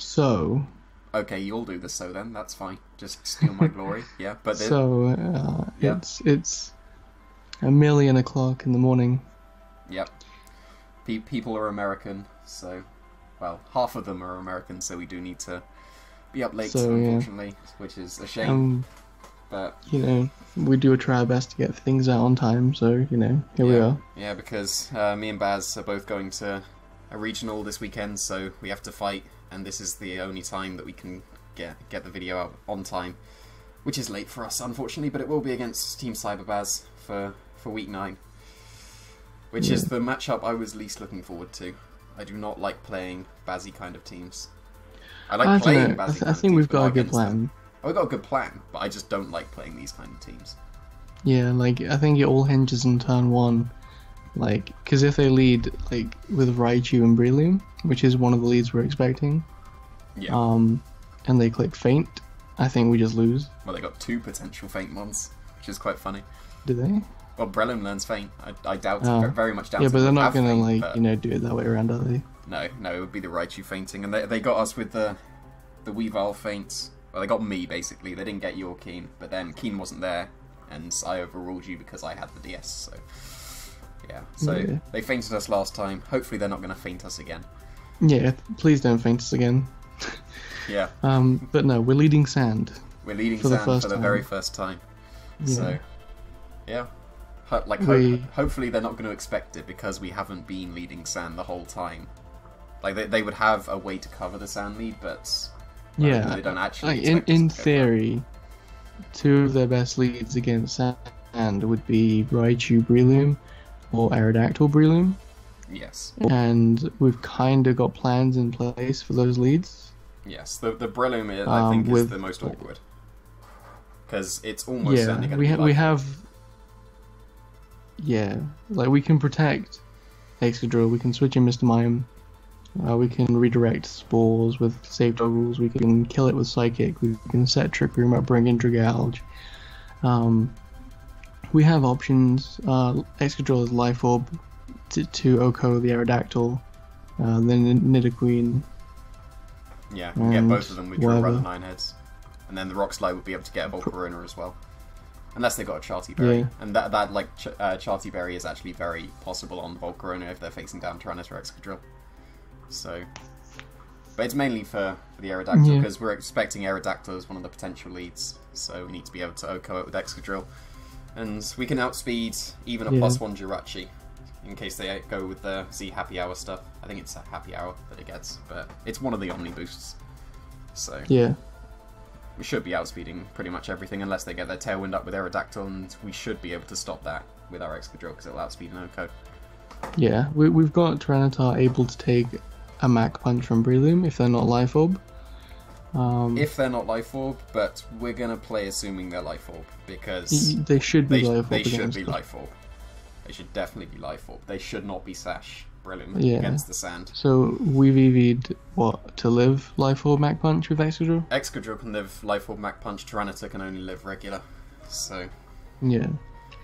So, Okay, you'll do the so then. That's fine. Just steal my glory. Yeah, but yeah, it's 1,000,000 o'clock in the morning. yep. People are American, so well, half of them are American, so we do need to be up late, So yeah, unfortunately, which is a shame. um, But we do try our best to get things out on time. So here we yeah, are. yeah, because me and Baz are both going to a regional this weekend, so we have to fight, and this is the only time that we can get the video out on time, which is late for us, unfortunately. But it will be against Team Cyberbaz for week 9, which is the matchup I was least looking forward to. I do not like playing Bazzy kind of teams. I like playing Bazzy I think we've got a good plan. We've got a good plan, but I just don't like playing these kind of teams. Yeah, like I think it all hinges on turn 1. Like, because if they lead like with Raichu and Breloom, which is one of the leads we're expecting, Yeah. and they click Faint, I think we just lose. Well, they got 2 potential Faint ones, which is quite funny. Do they? Well, Breloom learns Faint. I doubt, very much doubt. Yeah, but they're not gonna like do it that way around, are they? No, it would be the Raichu fainting, and they got us with the Weavile faints. Well, they got me basically. They didn't get your Keen, but then Keen wasn't there, and I overruled you because I had the DS. So yeah, they fainted us last time. Hopefully, they're not going to faint us again. Yeah, please don't faint us again. Yeah. But no, we're leading Sand. We're leading Sand for the very first time. Yeah. So yeah. Hopefully they're not going to expect it because we haven't been leading Sand the whole time. Like they would have a way to cover the Sand lead, but they don't actually. In theory, 2 of their best leads against Sand would be Raichu Breloom or Aerodactyl Breloom. Yes. And we've kind of got plans in place for those leads. Yes, the Breloom I think is the most awkward because it's almost certainly going to be we have. Yeah, like we can protect Excadrill, we can switch in Mr. Mime, we can redirect Spores with save toggles, we can kill it with Psychic, we can set Trick Room up, bring in Dragouge. We have options. Excadrill is Life Orb to Oko the Aerodactyl, then Nidoqueen. Yeah, we can get both of them with your Brother 9 heads. And then the Rock Slide would be able to get a Volcarona as well. Unless they've got a Charty Berry. Yeah. And that Charty Berry is actually very possible on Volcarona if they're facing down Tyranitar or Excadrill. So, but it's mainly for the Aerodactyl because we're expecting Aerodactyl as one of the potential leads. So we need to be able to Oko it with Excadrill. And we can outspeed even a +1 Jirachi in case they go with the Z Happy Hour stuff. I think it's a Happy Hour that it gets, but it's one of the Omni boosts. So yeah, we should be outspeeding pretty much everything unless they get their Tailwind up with Aerodactyl, and we should be able to stop that with our Excadrill because it'll outspeed an Oko. Yeah, we've got Tyranitar able to take a Mach Punch from Breloom if they're not Life Orb. If they're not Life Orb, but we're going to play assuming they're Life Orb because they should be Life Orb. They should be Life Orb. They should definitely be Life Orb. They should not be Sash Breloom against the Sand. So we've EV'd to live Life Orb Mach Punch with Excadrill? Excadrill can live Life Orb Mach Punch, Tyranitar can only live regular. So yeah.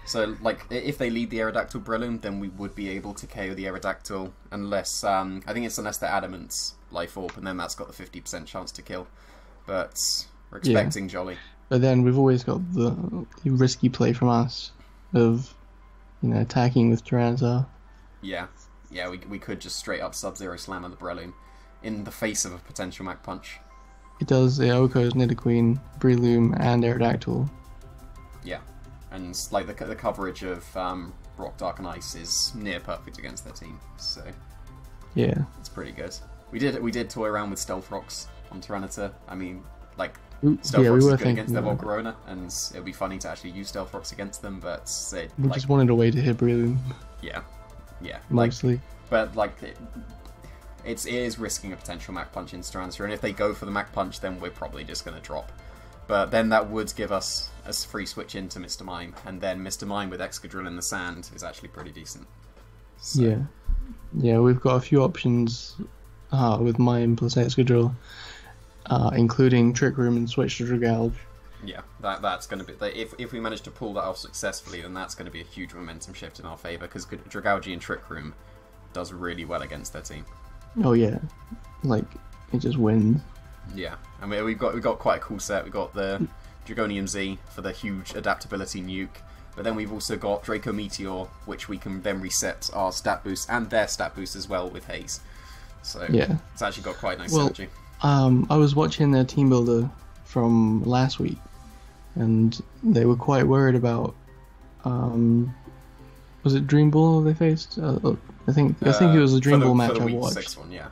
So, like, if they lead the Aerodactyl Breloom, then we would be able to KO the Aerodactyl unless, I think it's unless they're Adamant's Life Orb, and then that's got the 50% chance to kill. But we're expecting Jolly. But then we've always got the risky play from us of, attacking with Tyranitar. Yeah, we could just straight up Sub-Zero Slam on the Breloom in the face of a potential Mach Punch. It does the Okos, Nidoqueen, Breloom, and Aerodactyl. Yeah. And like the coverage of Rock, Dark, and Ice is near perfect against their team, so yeah, it's pretty good. We did toy around with Stealth Rocks on Tyranitar. I mean, like Stealth Rocks is good against their Volcarona, and it'd be funny to actually use Stealth Rocks against them, but we just wanted a way to hit Breloom. Yeah, mostly. But it is risking a potential Mach Punch in Tyranitar, and if they go for the Mach Punch, then we're probably just going to drop. But then that would give us a free switch into Mr. Mime, and then Mr. Mime with Excadrill in the Sand is actually pretty decent. So. Yeah, we've got a few options with Mime plus Excadrill, including Trick Room and switch to Dragouge. Yeah, that's going to be... If we manage to pull that off successfully, then that's going to be a huge momentum shift in our favour, because Dragouge and Trick Room does really well against their team. Oh yeah, like it just wins. Yeah, I mean we've got quite a cool set. We've got the Dragonium Z for the huge adaptability nuke, but then we've also got Draco Meteor, which we can then reset our stat boost and their stat boost as well with Haze. So yeah, it's actually got quite nice synergy. I was watching their team builder from last week, and they were quite worried about. Was it Dream Ball they faced? I think it was a Dream Ball match I watched. 6 one, yeah.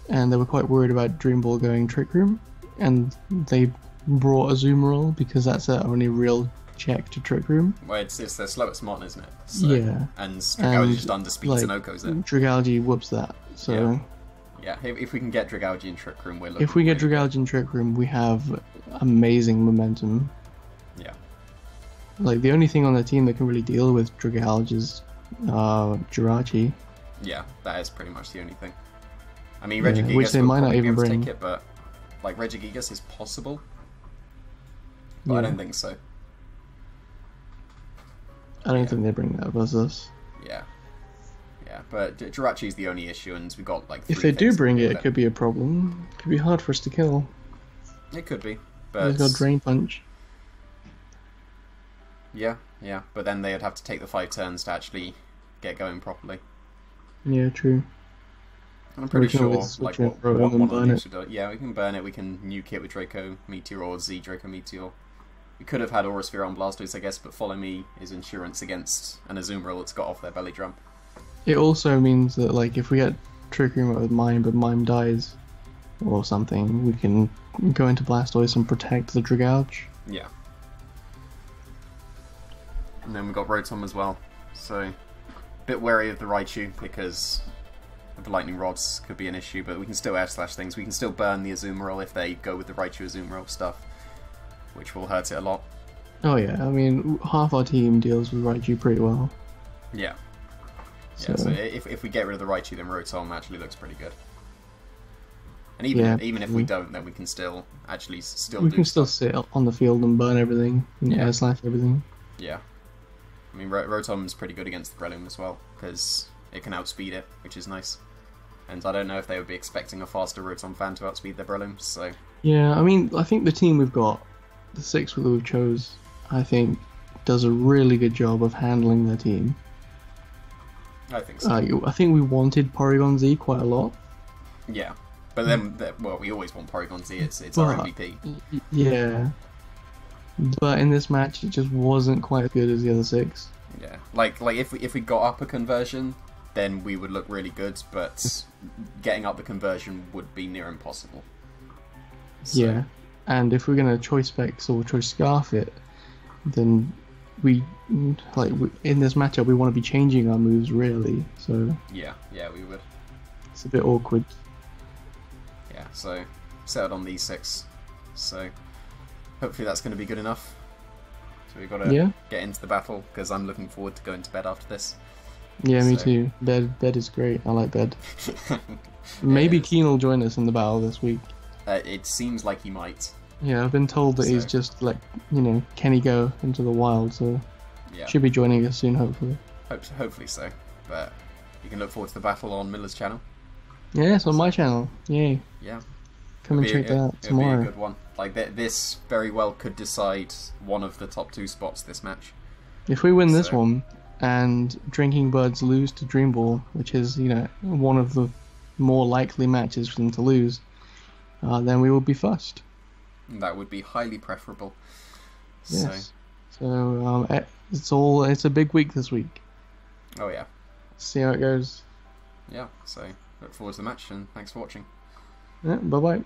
And they were quite worried about Dream Ball going Trick Room, and they brought Azumarill because that's their only real check to Trick Room. Well, it's their slowest mon, isn't it? So, yeah. And Dragalge just underspeeds Sanoko's it. Dragalge whoops that. So yeah, if we can get Dragalge in Trick Room, we're looking. If we get Dragalge in Trick Room, we have amazing momentum. Yeah. Like the only thing on the team that can really deal with Dragalge is Jirachi. Yeah, that is pretty much the only thing. I mean, Regigigas which they might not even bring. Take it, but like Regigigas is possible, but I don't think so. I don't think they bring that versus us. Yeah, but Jirachi is the only issue, and we've got like. If they do bring it, it could be a problem. It could be hard for us to kill. It could be, but he's got Drain Punch. Yeah, but then they'd have to take the 5 turns to actually get going properly. Yeah, true. I'm pretty sure, like, one of the would yeah, we can burn it, we can nuke it with Draco Meteor or Z Draco Meteor. We could have had Aura Sphere on Blastoise, I guess, but Follow Me is insurance against an Azumarill that's got off their belly drum. It also means that, like, if we get Trick Room with Mime, but Mime dies or something, we can go into Blastoise and protect the Dragalge. Yeah. And then we've got Rotom as well, so a bit wary of the Raichu because the lightning rods could be an issue, but we can still air slash things. We can still burn the Azumarill if they go with the Raichu Azumarill stuff, which will hurt it a lot. Oh yeah, I mean half our team deals with Raichu pretty well. Yeah. So if we get rid of the Raichu, then Rotom actually looks pretty good. And even if we don't, then we can still still sit on the field and burn everything and air slash everything. Yeah. I mean, Rotom's pretty good against the Breloom as well, because it can outspeed it, which is nice. And I don't know if they would be expecting a faster Rotom fan to outspeed their Breloom, so... Yeah, I mean, I think the team we've got, the 6 that we've chose, I think, does a really good job of handling their team. I think so. I think we wanted Porygon Z quite a lot. Yeah, but then, well, we always want Porygon Z, it's our MVP. Yeah. But in this match, it just wasn't quite as good as the other 6. Yeah, like if we got up a conversion, then we would look really good. But getting up the conversion would be near impossible. So. Yeah, and if we're gonna choice specs or choice scarf it, then in this matchup we want to be changing our moves really. So yeah, we would. It's a bit awkward. Yeah, so settled on these 6. So. Hopefully that's going to be good enough. So we've got to get into the battle, because I'm looking forward to going to bed after this. Yeah, me too. Bed is great. I like bed. Maybe Keen will join us in the battle this week. It seems like he might. Yeah, I've been told that he's just like, can he go into the wild, so should be joining us soon, hopefully. Hopefully so. But you can look forward to the battle on Miller's channel. Yeah, it's on my channel. Yay. Yeah. Come and check that out tomorrow. It'll be a good one. Like, this very well could decide one of the top 2 spots this match. If we win this one, and Drinking Birds lose to Dream Ball, which is, one of the more likely matches for them to lose, then we will be first. That would be highly preferable. Yes. So it's a big week this week. Oh yeah. See how it goes. Yeah, so look forward to the match, and thanks for watching. Yeah, bye-bye.